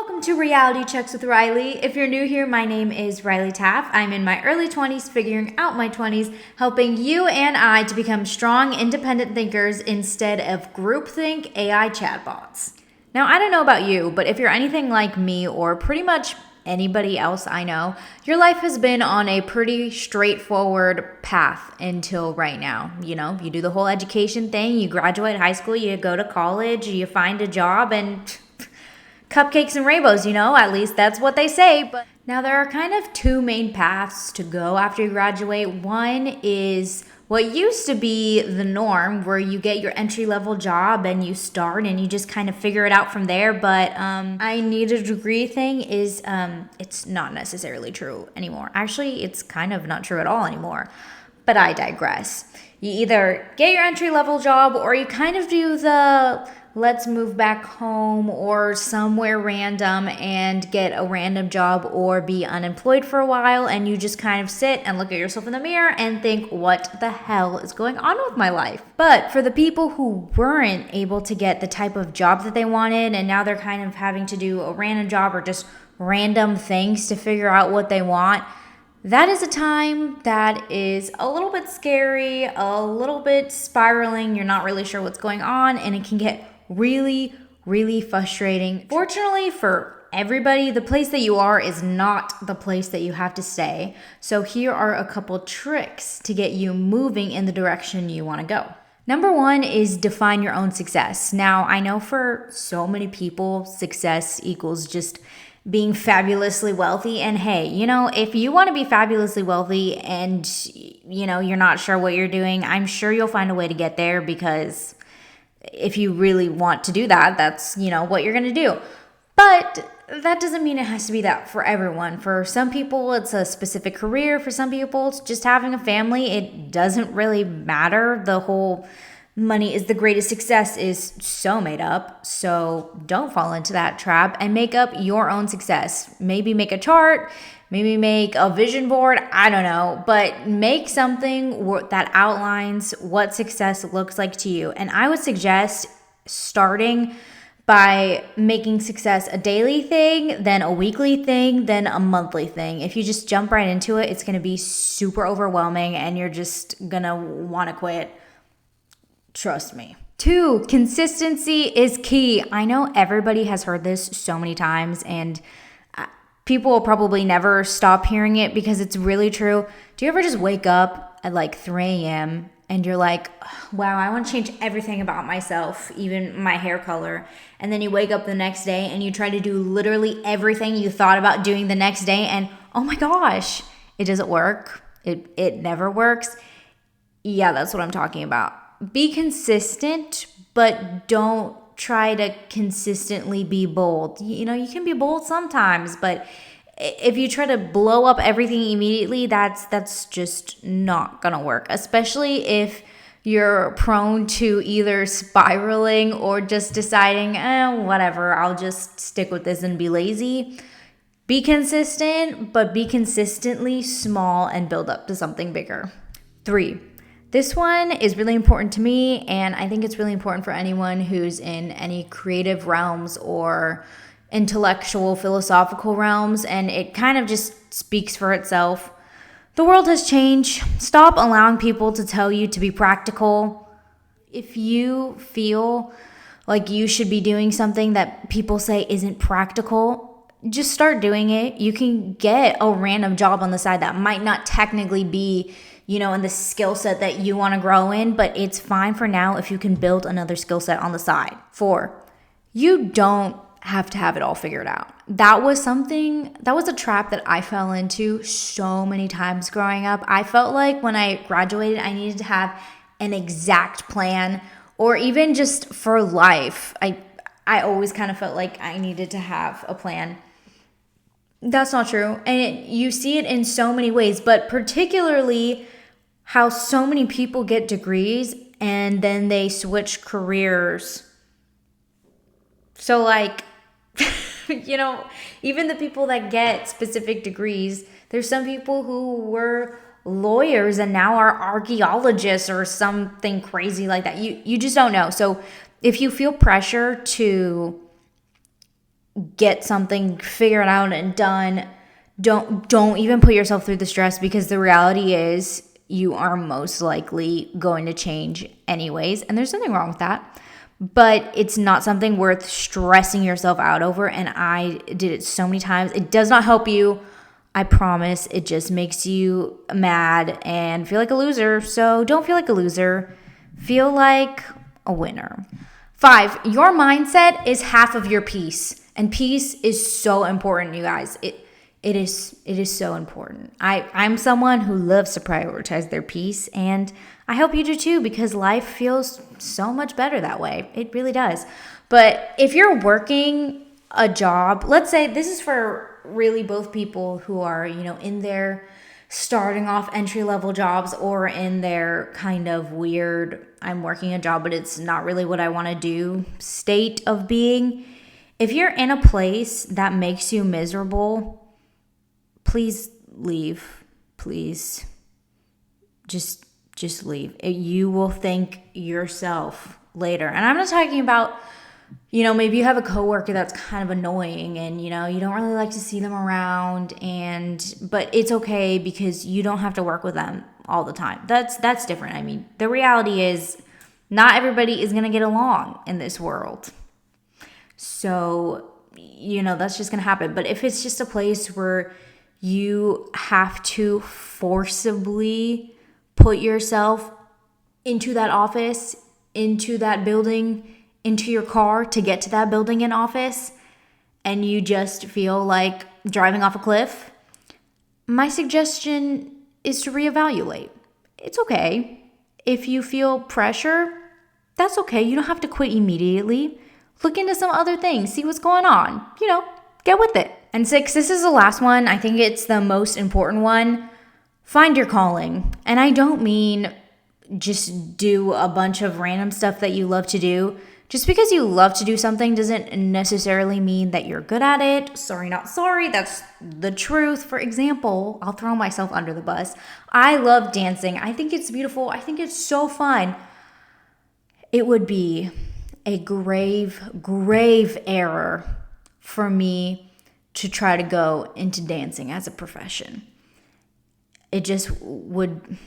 Welcome to Reality Checks with Riley. If you're new here, my name is Riley Taff. I'm in my early 20s, figuring out my 20s, helping you and I to become strong, independent thinkers instead of groupthink AI chatbots. Now, I don't know about you, but if you're anything like me or pretty much anybody else I know, your life has been on a pretty straightforward path until right now. You know, you do the whole education thing, you graduate high school, you go to college, you find a job, and cupcakes and rainbows, at least that's what they say. But now there are kind of two main paths to go after you graduate. One is what used to be the norm, where you get your entry-level job and you start and you just kind of figure it out from there. But I need a degree thing is it's not necessarily true anymore. Actually, it's kind of not true at all anymore. But I digress. You either get your entry-level job or you kind of do the let's move back home or somewhere random and get a random job or be unemployed for a while, and you just kind of sit and look at yourself in the mirror and think, what the hell is going on with my life? But for the people who weren't able to get the type of job that they wanted, and now they're kind of having to do a random job or just random things to figure out what they want, that is a time that is a little bit scary, a little bit spiraling. You're not really sure what's going on, and it can get really, really frustrating. Fortunately for everybody, the place that you are is not the place that you have to stay. So here are a couple tricks to get you moving in the direction you want to go. Number one is define your own success. Now, I know for so many people, success equals just being fabulously wealthy. And hey, if you want to be fabulously wealthy and, you're not sure what you're doing, I'm sure you'll find a way to get there, because if you really want to do that, that's, what you're going to do. But that doesn't mean it has to be that for everyone. For some people, it's a specific career. For some people, it's just having a family. It doesn't really matter. The whole money is the greatest success is so made up. So don't fall into that trap and make up your own success. Maybe make a chart, maybe make a vision board, I don't know, but make something that outlines what success looks like to you. And I would suggest starting by making success a daily thing, then a weekly thing, then a monthly thing. If you just jump right into it, it's going to be super overwhelming and you're just going to want to quit. Trust me. 2, consistency is key. I know everybody has heard this so many times, and people will probably never stop hearing it because it's really true. Do you ever just wake up at like 3 a.m. and you're like, wow, I want to change everything about myself, even my hair color. And then you wake up the next day and you try to do literally everything you thought about doing the next day, and oh my gosh, it doesn't work. It never works. Yeah, that's what I'm talking about. Be consistent, but don't try to consistently be bold. You can be bold sometimes, but if you try to blow up everything immediately, that's just not gonna work, especially if you're prone to either spiraling or just deciding, whatever, I'll just stick with this and be lazy. Be consistent, but be consistently small and build up to something bigger. 3, this one is really important to me, and I think it's really important for anyone who's in any creative realms or intellectual, philosophical realms, and it kind of just speaks for itself. The world has changed. Stop allowing people to tell you to be practical. If you feel like you should be doing something that people say isn't practical, just start doing it. You can get a random job on the side that might not technically be in the skill set that you want to grow in, but it's fine for now if you can build another skill set on the side. 4, you don't have to have it all figured out. That was a trap that I fell into so many times growing up. I felt like when I graduated, I needed to have an exact plan, or even just for life. I always kind of felt like I needed to have a plan. That's not true. And you see it in so many ways, but particularly how so many people get degrees and then they switch careers. So even the people that get specific degrees, there's some people who were lawyers and now are archaeologists or something crazy like that. You just don't know. So if you feel pressure to get something figured out and done. Don't even put yourself through the stress, because the reality is you are most likely going to change anyways, and there's nothing wrong with that. But it's not something worth stressing yourself out over, and I did it so many times. It does not help you, I promise. It just makes you mad and feel like a loser. So don't feel like a loser. Feel like a winner. 5, your mindset is half of your peace. And peace is so important, you guys. It is so important. I'm someone who loves to prioritize their peace, and I hope you do too, because life feels so much better that way. It really does. But if you're working a job, let's say this is for really both people who are, in their starting off entry level jobs, or in their kind of weird, I'm working a job, but it's not really what I want to do state of being. If you're in a place that makes you miserable, please leave. Please. Just leave. You will thank yourself later. And I'm not talking about, maybe you have a coworker that's kind of annoying, and, you don't really like to see them around, but it's okay, because you don't have to work with them all the time. That's different. I mean, the reality is not everybody is going to get along in this world. So, that's just going to happen. But if it's just a place where you have to forcibly put yourself into that office, into that building, into your car to get to that building and office, and you just feel like driving off a cliff, my suggestion is to reevaluate. It's okay. If you feel pressure, that's okay. You don't have to quit immediately. Look into some other things. See what's going on. Get with it. And 6, this is the last one. I think it's the most important one. Find your calling. And I don't mean just do a bunch of random stuff that you love to do. Just because you love to do something doesn't necessarily mean that you're good at it. Sorry, not sorry. That's the truth. For example, I'll throw myself under the bus. I love dancing. I think it's beautiful. I think it's so fun. It would be a grave error for me to try to go into dancing as a profession. It would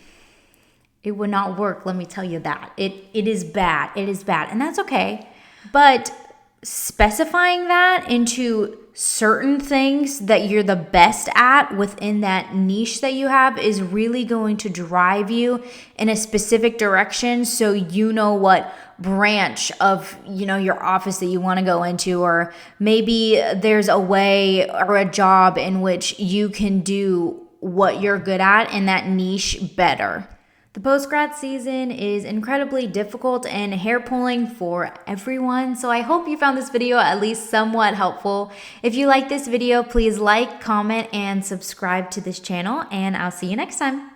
not work, let me tell you that. It is bad. It is bad. And that's okay. But specifying that into certain things that you're the best at within that niche that you have is really going to drive you in a specific direction, so you know what branch of your office that you want to go into, or maybe there's a way or a job in which you can do what you're good at in that niche better. The post-grad season is incredibly difficult and hair-pulling for everyone, so I hope you found this video at least somewhat helpful. If you like this video, please like, comment, and subscribe to this channel, and I'll see you next time.